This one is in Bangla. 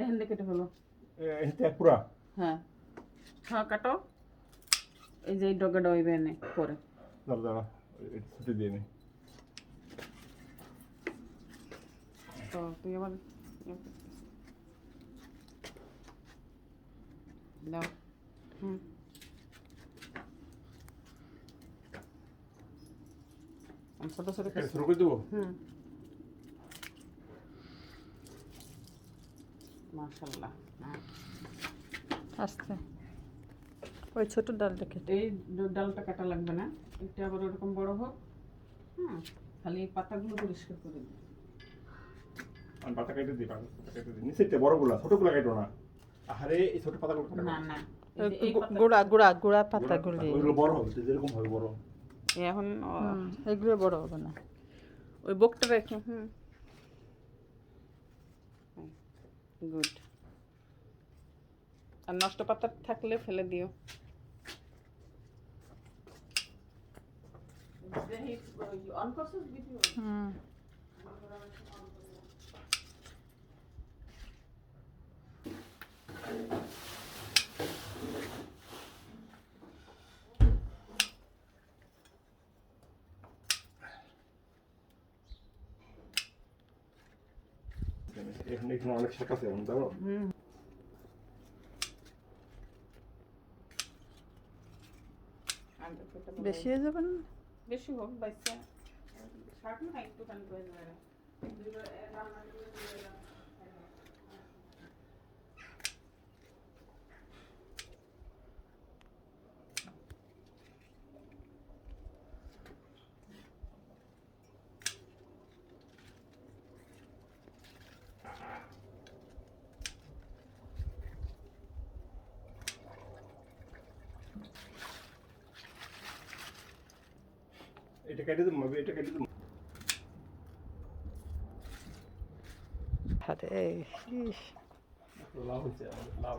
এখান থেকে কেটে ফেলো। এটা পুরা হ্যাঁ হ্যাঁ কাটো। এই যে এই ডগাটা ওই বেনে পরে দাঁড়া দাঁড়া এটা ছুটি দিয়ে নি তো তুই আবার দাও। হুম ছোট ছোট শুরু করে দেবো হুম মাশাআল্লাহ। আস্তে ওই ছোট ডালটা কেটে এই ডালটা কাটা লাগবে না, এটা আবার ওরকম বড় হোক। হুম খালি এই পাতাগুলো পরিষ্কার করে দিই। আমি পাতা কেটে দিই নিচেরটা বড়গুলা ছোটগুলা কেটো না। আরে এই ছোট পাতাগুলো কাটো না না এই গুঁড়া গুঁড়া গুঁড়া পাতাগুলি ওইগুলো বড় হবে যেরকম হবে বড় এখন এগুলো বড় হবে না। ওই বকটা রেখে। হুম গুড। আর নষ্ট পাতা থাকলে ফেলে দিও। হুম এখানে এখানে অনেক শাক আছে এখন দেখো বেশি হয়ে যাবে না? বেশি হোক বাচ্চা শাক না একটুখানি করে দেবে। এটা কেটে দেবো এটা কেটে দেবো আরে ইস লাভ হচ্ছে লাভ